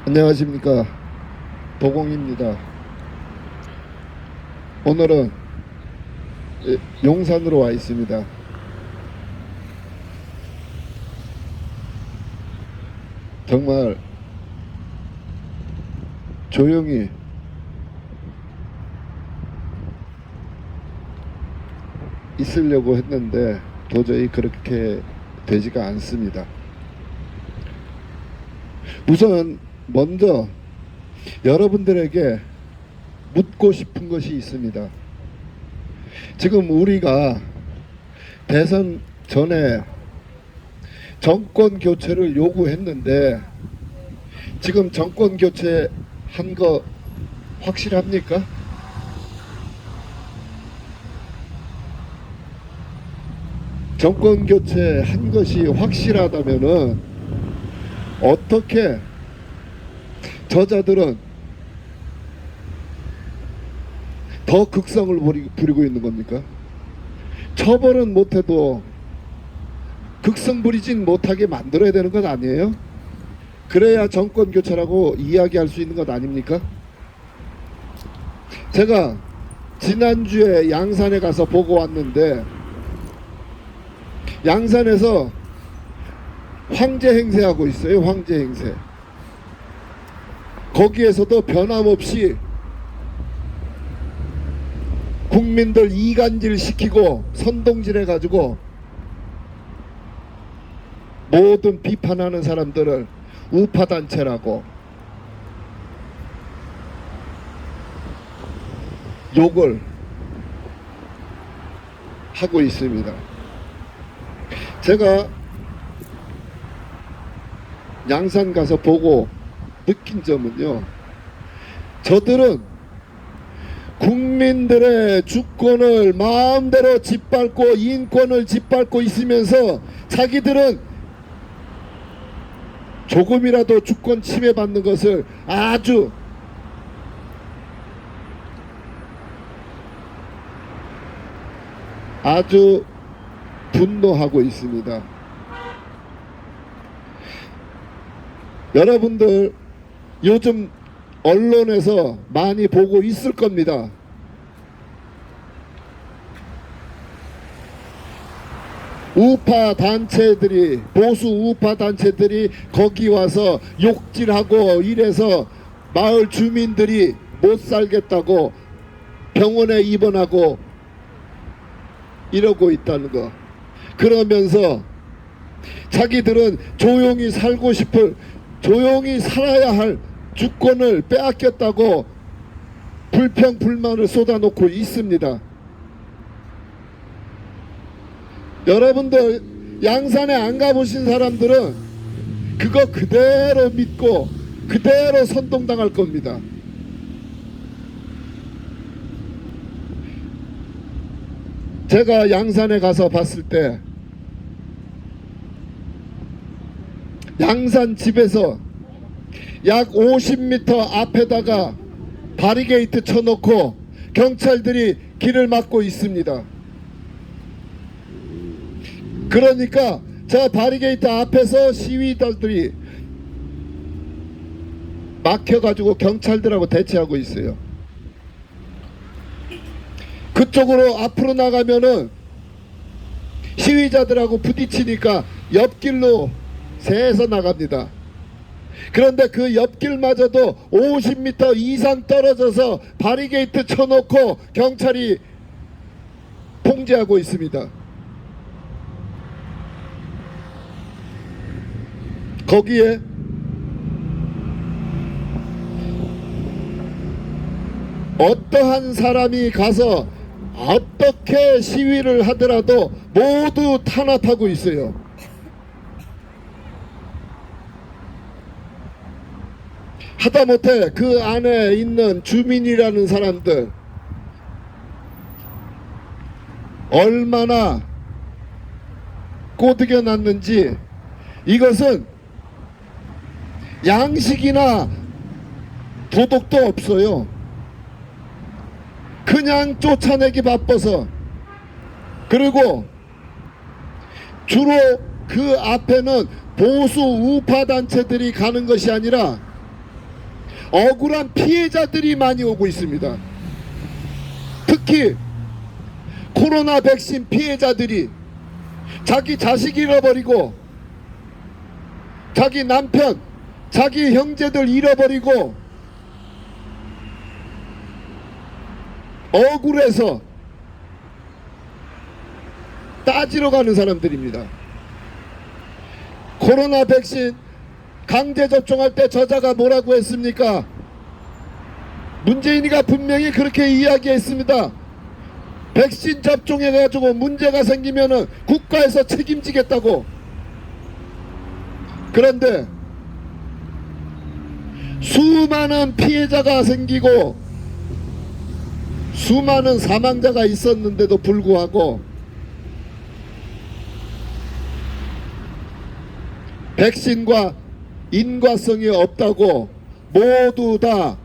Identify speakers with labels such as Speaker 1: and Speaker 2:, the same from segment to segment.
Speaker 1: 안녕하십니까, 도공입니다. 오늘은 용산으로 와 있습니다. 정말 조용히 있으려고 했는데 도저히 그렇게 되지가 않습니다. 우선 먼저 여러분들에게 묻고 싶은 것이 있습니다. 지금 우리가 대선 전에 정권 교체를 요구했는데 지금 정권 교체 한 거 확실합니까? 정권 교체 한 것이 확실하다면은 어떻게 저자들은 더 극성을 부리고 있는 겁니까? 처벌은 못해도 극성 부리진 못하게 만들어야 되는 것 아니에요? 그래야 정권 교체라고 이야기할 수 있는 것 아닙니까? 제가 지난주에 양산에 가서 보고 왔는데 양산에서 황제 행세하고 있어요. 황제 행세. 거기에서도 변함없이 국민들 이간질 시키고 선동질 해가지고 모든 비판하는 사람들을 우파단체라고 욕을 하고 있습니다. 제가 양산 가서 보고 느낀 점은요, 저들은 국민들의 주권을 마음대로 짓밟고 인권을 짓밟고 있으면서 자기들은 조금이라도 주권 침해받는 것을 아주 분노하고 있습니다. 여러분들 요즘 언론에서 많이 보고 있을 겁니다. 우파 단체들이, 보수 우파 단체들이 거기 와서 욕질하고 이래서 마을 주민들이 못 살겠다고 병원에 입원하고 이러고 있다는 거. 그러면서 자기들은 조용히 살고 싶을, 조용히 살아야 할 주권을 빼앗겼다고 불평 불만을 쏟아놓고 있습니다. 여러분들 양산에 안 가보신 사람들은 그거 그대로 믿고 그대로 선동당할 겁니다. 제가 양산에 가서 봤을 때 양산 집에서 약 50m 앞에다가 바리게이트 쳐놓고 경찰들이 길을 막고 있습니다. 그러니까 저 바리게이트 앞에서 시위자들이 막혀가지고 경찰들하고 대치하고 있어요. 그쪽으로 앞으로 나가면은 시위자들하고 부딪히니까 옆길로 새서 나갑니다. 그런데 그 옆길마저도 50m 이상 떨어져서 바리게이트 쳐놓고 경찰이 통제하고 있습니다. 거기에 어떠한 사람이 가서 어떻게 시위를 하더라도 모두 탄압하고 있어요. 하다못해 그 안에 있는 주민이라는 사람들 얼마나 꼬드겨 놨는지, 이것은 양식이나 도덕도 없어요. 그냥 쫓아내기 바빠서. 그리고 주로 그 앞에는 보수 우파 단체들이 가는 것이 아니라 억울한 피해자들이 많이 오고 있습니다. 특히 코로나 백신 피해자들이 자기 자식 잃어버리고 자기 남편, 자기 형제들 잃어버리고 억울해서 따지러 가는 사람들입니다. 코로나 백신 강제 접종할 때 저자가 뭐라고 했습니까? 문재인이가 분명히 그렇게 이야기했습니다. 백신 접종해가지고 문제가 생기면은 국가에서 책임지겠다고. 그런데 수많은 피해자가 생기고 수많은 사망자가 있었는데도 불구하고 백신과 인과성이 없다고 모두 다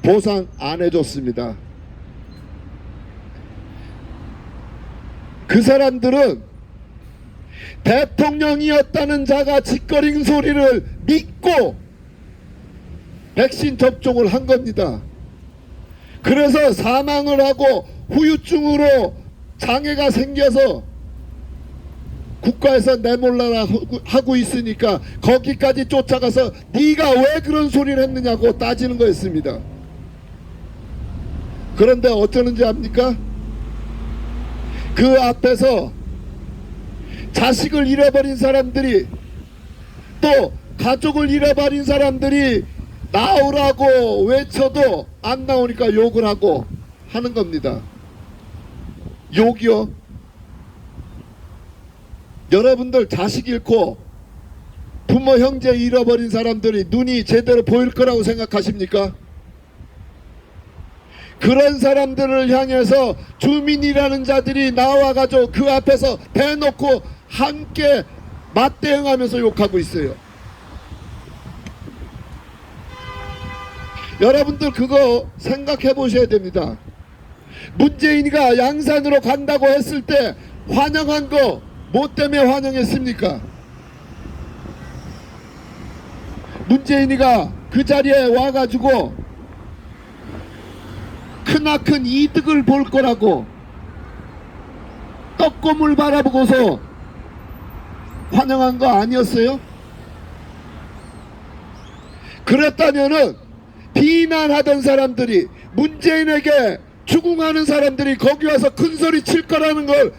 Speaker 1: 보상 안 해줬습니다. 그 사람들은 대통령이었다는 자가 짓거린 소리를 믿고 백신 접종을 한 겁니다. 그래서 사망을 하고 후유증으로 장애가 생겨서 국가에서 내몰라라 하고 있으니까 거기까지 쫓아가서 네가 왜 그런 소리를 했느냐고 따지는 거였습니다. 그런데 어쩌는지 압니까? 그 앞에서 자식을 잃어버린 사람들이 또 가족을 잃어버린 사람들이 나오라고 외쳐도 안 나오니까 욕을 하고 하는 겁니다. 욕이요? 여러분들 자식 잃고 부모 형제 잃어버린 사람들이 눈이 제대로 보일 거라고 생각하십니까? 그런 사람들을 향해서 주민이라는 자들이 나와가지고 그 앞에서 대놓고 함께 맞대응하면서 욕하고 있어요. 여러분들 그거 생각해 보셔야 됩니다. 문재인이가 양산으로 간다고 했을 때 환영한 거 뭐 때문에 환영했습니까? 문재인이가 그 자리에 와가지고 크나큰 이득을 볼 거라고 떡고물 바라보고서 환영한 거 아니었어요? 그랬다면은 비난하던 사람들이 문재인에게 추궁하는 사람들이 거기 와서 큰 소리 칠 거라는 걸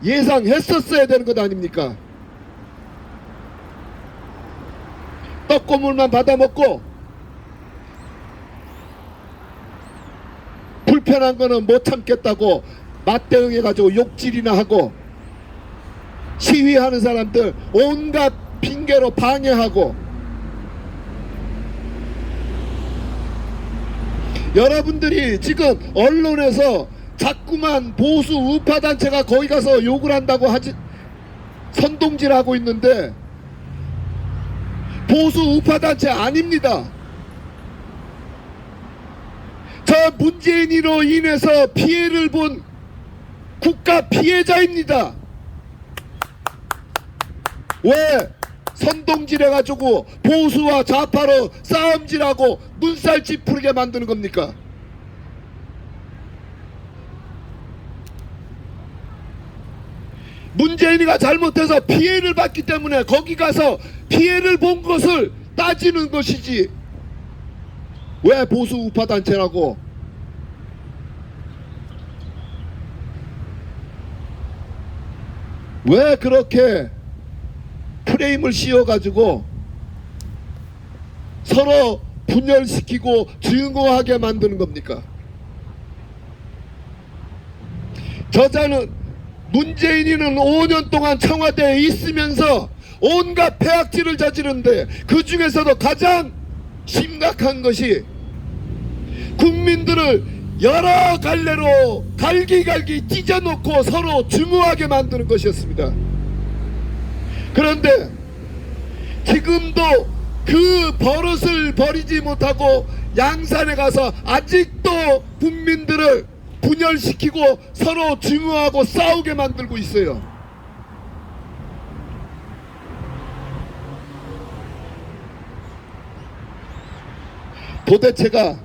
Speaker 1: 예상했었어야 되는 것 아닙니까? 떡고물만 받아먹고 불편한 거는 못 참겠다고 맞대응해가지고 욕질이나 하고 시위하는 사람들 온갖 핑계로 방해하고 여러분들이 지금 언론에서 자꾸만 보수 우파단체가 거기 가서 욕을 한다고 하지 선동질하고 있는데 보수 우파단체 아닙니다. 저 문재인으로 인해서 피해를 본 국가 피해자입니다. 왜 선동질해가지고 보수와 좌파로 싸움질하고 눈살 찌푸리게 만드는 겁니까? 문재인이가 잘못해서 피해를 받기 때문에 거기 가서 피해를 본 것을 따지는 것이지 왜 보수 우파 단체라고 왜 그렇게 프레임을 씌워가지고 서로 분열시키고 증오하게 만드는 겁니까? 저자는 문재인이는 5년 동안 청와대에 있으면서 온갖 폐악질을 저지르는데 그 중에서도 가장 심각한 것이 국민들을 여러 갈래로 갈기갈기 찢어놓고 서로 증오하게 만드는 것이었습니다. 그런데 지금도 그 버릇을 버리지 못하고 양산에 가서 아직도 국민들을 분열시키고 서로 증오하고 싸우게 만들고 있어요. 도대체가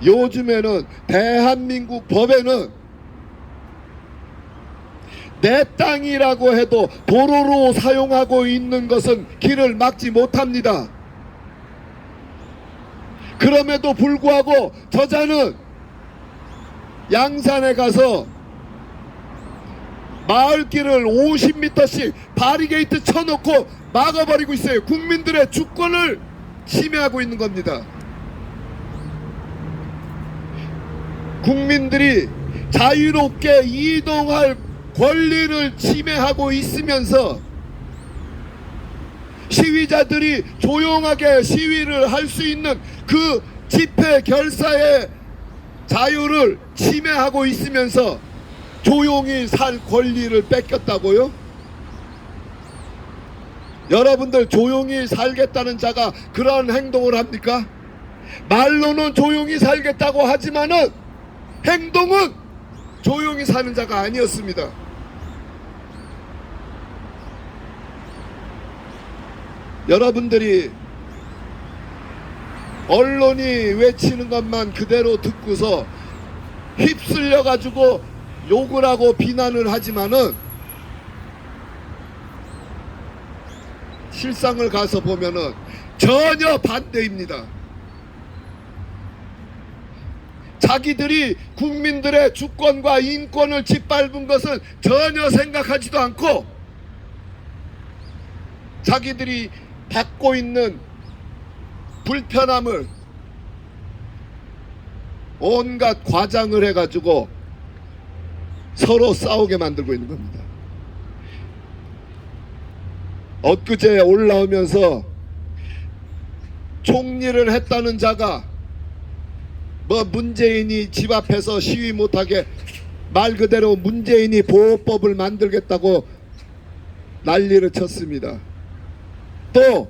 Speaker 1: 요즘에는 대한민국 법에는 내 땅이라고 해도 도로로 사용하고 있는 것은 길을 막지 못합니다. 그럼에도 불구하고 저자는 양산에 가서 마을길을 50m씩 바리게이트 쳐놓고 막아버리고 있어요. 국민들의 주권을 침해하고 있는 겁니다. 국민들이 자유롭게 이동할 권리를 침해하고 있으면서 시위자들이 조용하게 시위를 할 수 있는 그 집회 결사의 자유를 침해하고 있으면서 조용히 살 권리를 뺏겼다고요? 여러분들 조용히 살겠다는 자가 그런 행동을 합니까? 말로는 조용히 살겠다고 하지만은 행동은 조용히 사는 자가 아니었습니다. 여러분들이 언론이 외치는 것만 그대로 듣고서 휩쓸려 가지고 욕을 하고 비난을 하지만은 실상을 가서 보면은 전혀 반대입니다. 자기들이 국민들의 주권과 인권을 짓밟은 것은 전혀 생각하지도 않고 자기들이 받고 있는 불편함을 온갖 과장을 해가지고 서로 싸우게 만들고 있는 겁니다. 엊그제 올라오면서 총리를 했다는 자가 뭐 문재인이 집 앞에서 시위 못하게 말 그대로 문재인이 보호법을 만들겠다고 난리를 쳤습니다. 또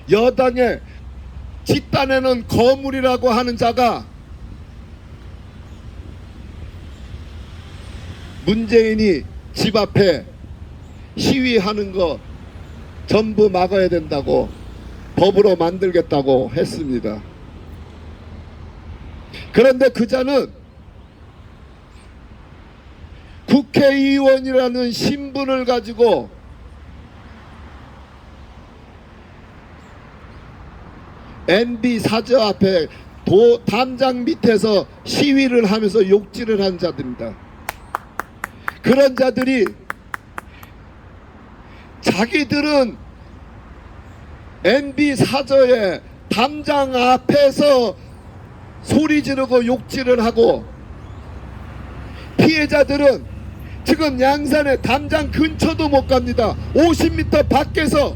Speaker 1: 여당의 짓단에는 거물이라고 하는 자가 문재인이 집 앞에 시위하는 거 전부 막아야 된다고 법으로 만들겠다고 했습니다. 그런데 그 자는 국회의원이라는 신분을 가지고 MB 사저 앞에 담장 밑에서 시위를 하면서 욕질을 한 자들입니다. 그런 자들이 자기들은 MB 사저의 담장 앞에서 소리 지르고 욕질을 하고 피해자들은 지금 양산의 담장 근처도 못 갑니다. 50m 밖에서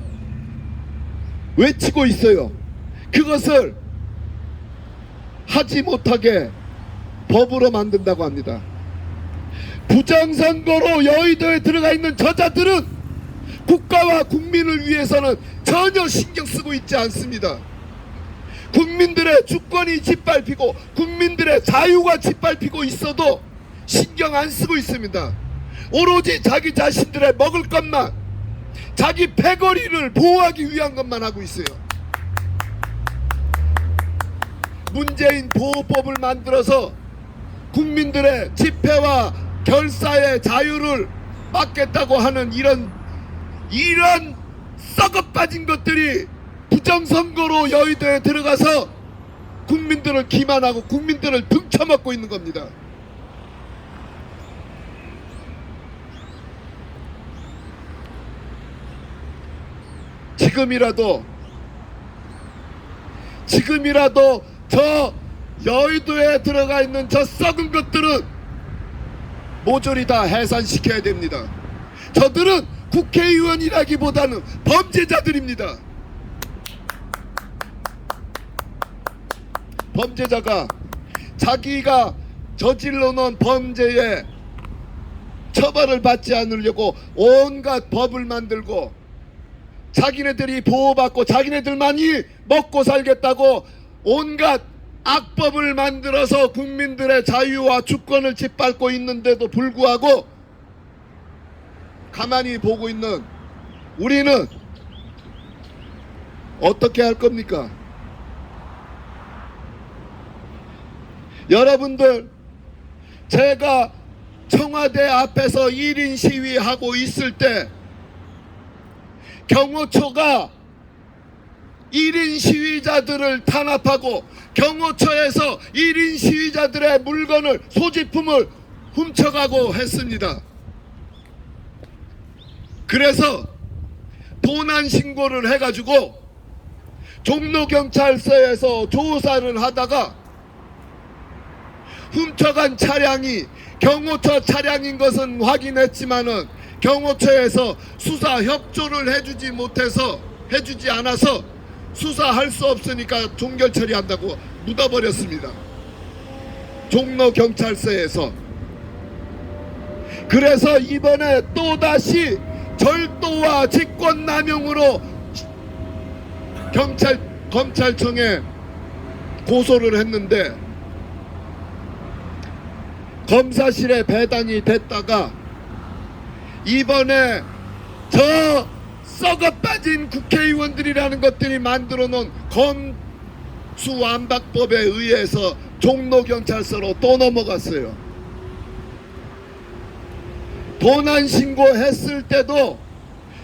Speaker 1: 외치고 있어요. 그것을 하지 못하게 법으로 만든다고 합니다. 부정선거로 여의도에 들어가 있는 저자들은 국가와 국민을 위해서는 전혀 신경 쓰고 있지 않습니다. 국민들의 주권이 짓밟히고 국민들의 자유가 짓밟히고 있어도 신경 안 쓰고 있습니다. 오로지 자기 자신들의 먹을 것만, 자기 패거리를 보호하기 위한 것만 하고 있어요. 문재인 보호법을 만들어서 국민들의 집회와 결사의 자유를 막겠다고 하는 이런 썩어 빠진 것들이 부정선거로 여의도에 들어가서 국민들을 기만하고 국민들을 등쳐먹고 있는 겁니다. 지금이라도 저 여의도에 들어가 있는 저 썩은 것들은 모조리 다 해산시켜야 됩니다. 저들은 국회의원이라기보다는 범죄자들입니다. 범죄자가 자기가 저질러 놓은 범죄에 처벌을 받지 않으려고 온갖 법을 만들고 자기네들이 보호받고 자기네들만이 먹고 살겠다고 온갖 악법을 만들어서 국민들의 자유와 주권을 짓밟고 있는데도 불구하고 가만히 보고 있는 우리는 어떻게 할 겁니까? 여러분들, 제가 청와대 앞에서 1인 시위하고 있을 때 경호처가 1인 시위자들을 탄압하고 경호처에서 1인 시위자들의 물건을, 소지품을 훔쳐가고 했습니다. 그래서 도난 신고를 해가지고 종로경찰서에서 조사를 하다가 훔쳐간 차량이 경호처 차량인 것은 확인했지만은 경호처에서 수사 협조를 해주지 않아서 수사할 수 없으니까 종결 처리한다고 묻어버렸습니다. 종로경찰서에서. 그래서 이번에 또다시 절도와 직권남용으로 검찰청에 고소를 했는데 검사실에 배당이 됐다가 이번에 저 썩어빠진 국회의원들이라는 것들이 만들어 놓은 검수완박법에 의해서 종로경찰서로 또 넘어갔어요. 도난 신고했을 때도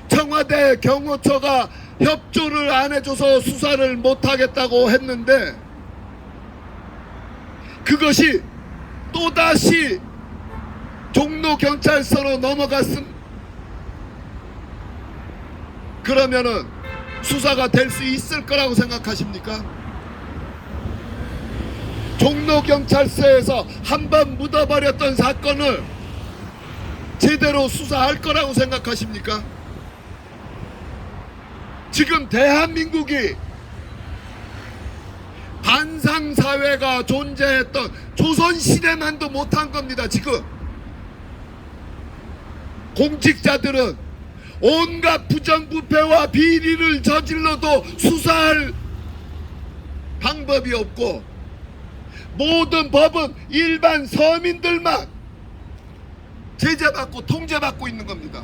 Speaker 1: 청와대 경호처가 협조를 안 해줘서 수사를 못하겠다고 했는데 그것이 또다시 종로경찰서로 넘어갔음. 그러면은 수사가 될 수 있을 거라고 생각하십니까? 종로경찰서에서 한번 묻어버렸던 사건을 제대로 수사할 거라고 생각하십니까? 지금 대한민국이 반상사회가 존재했던 조선시대만도 못한 겁니다. 지금 공직자들은 온갖 부정부패와 비리를 저질러도 수사할 방법이 없고 모든 법은 일반 서민들만 제재받고 통제받고 있는 겁니다.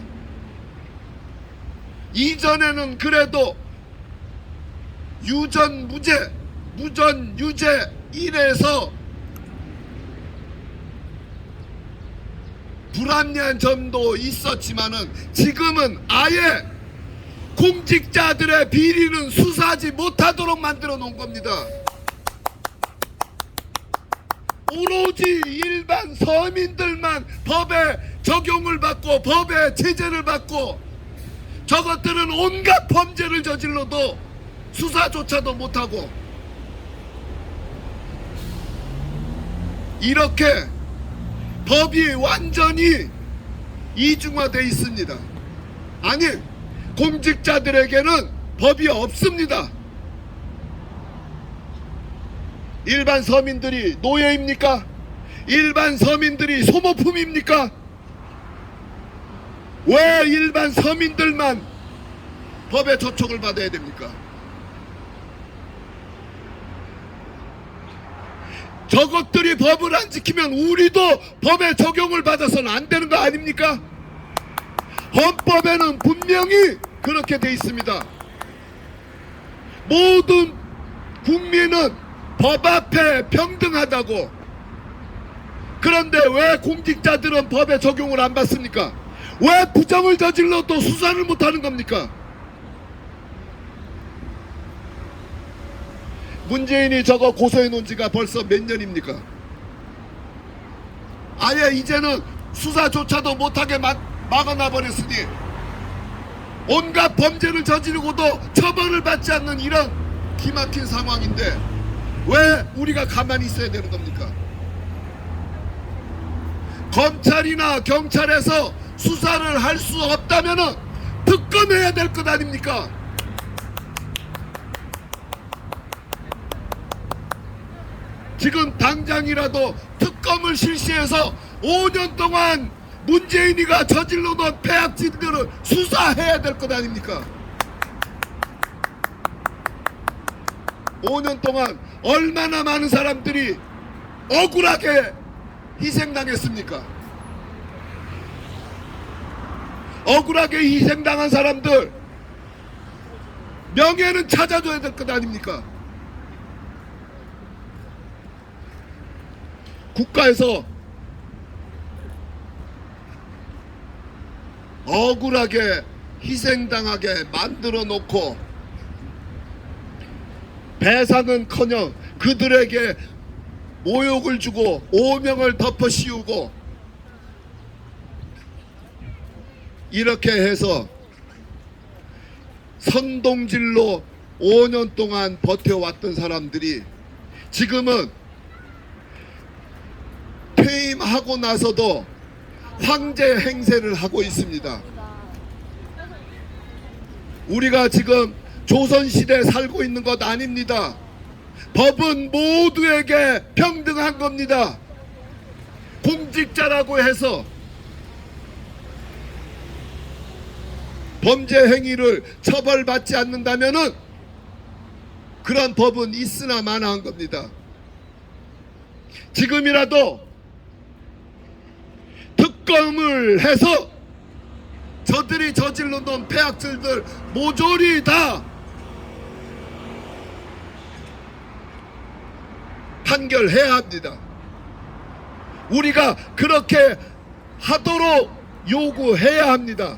Speaker 1: 이전에는 그래도 유전 무죄, 무전 유죄 이래서 불합리한 점도 있었지만은 지금은 아예 공직자들의 비리는 수사하지 못하도록 만들어 놓은 겁니다. 오로지 일반 서민들만 법에 적용을 받고 법에 제재를 받고 저것들은 온갖 범죄를 저질러도 수사조차도 못하고 이렇게 법이 완전히 이중화되어 있습니다. 아니, 공직자들에게는 법이 없습니다. 일반 서민들이 노예입니까? 일반 서민들이 소모품입니까? 왜 일반 서민들만 법의 저촉을 받아야 됩니까? 저것들이 법을 안 지키면 우리도 법의 적용을 받아서는 안 되는 거 아닙니까? 헌법에는 분명히 그렇게 돼 있습니다. 모든 국민은 법 앞에 평등하다고. 그런데 왜 공직자들은 법의 적용을 안 받습니까? 왜 부정을 저질러도 수사를 못하는 겁니까? 문재인이 저거 고소해 놓은 지가 벌써 몇 년입니까? 아예 이제는 수사조차도 못하게 막아놔 버렸으니 온갖 범죄를 저지르고도 처벌을 받지 않는 이런 기막힌 상황인데 왜 우리가 가만히 있어야 되는 겁니까? 검찰이나 경찰에서 수사를 할 수 없다면은 특검해야 될 것 아닙니까? 지금 당장이라도 특검을 실시해서 5년 동안 문재인이가 저질러 놓은 폐악질들을 수사해야 될 것 아닙니까? 5년 동안 얼마나 많은 사람들이 억울하게 희생당했습니까? 억울하게 희생당한 사람들 명예는 찾아줘야 될 것 아닙니까? 국가에서 억울하게 희생당하게 만들어 놓고 배상은커녕 그들에게 모욕을 주고 오명을 덮어 씌우고 이렇게 해서 선동질로 5년 동안 버텨왔던 사람들이 지금은 퇴임하고 나서도 황제 행세를 하고 있습니다. 우리가 지금 조선시대에 살고 있는 것 아닙니다. 법은 모두에게 평등한 겁니다. 공직자라고 해서 범죄 행위를 처벌받지 않는다면은 그런 법은 있으나 마나한 겁니다. 지금이라도 특검을 해서 저들이 저질러 놓은 폐악질들 모조리 다 판결해야 합니다. 우리가 그렇게 하도록 요구해야 합니다.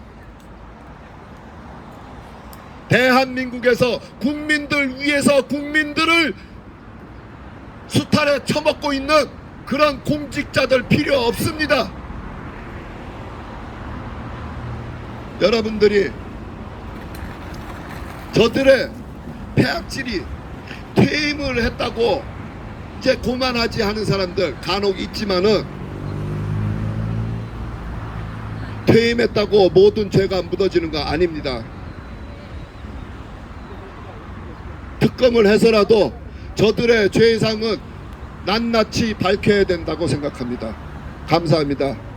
Speaker 1: 대한민국에서 국민들 위해서 국민들을 수탈에 처먹고 있는 그런 공직자들 필요 없습니다. 여러분들이 저들의 폐악질이 퇴임을 했다고 이제 고만하지 하는 사람들 간혹 있지만은 퇴임했다고 모든 죄가 묻어지는 거 아닙니다. 특검을 해서라도 저들의 죄상은 낱낱이 밝혀야 된다고 생각합니다. 감사합니다.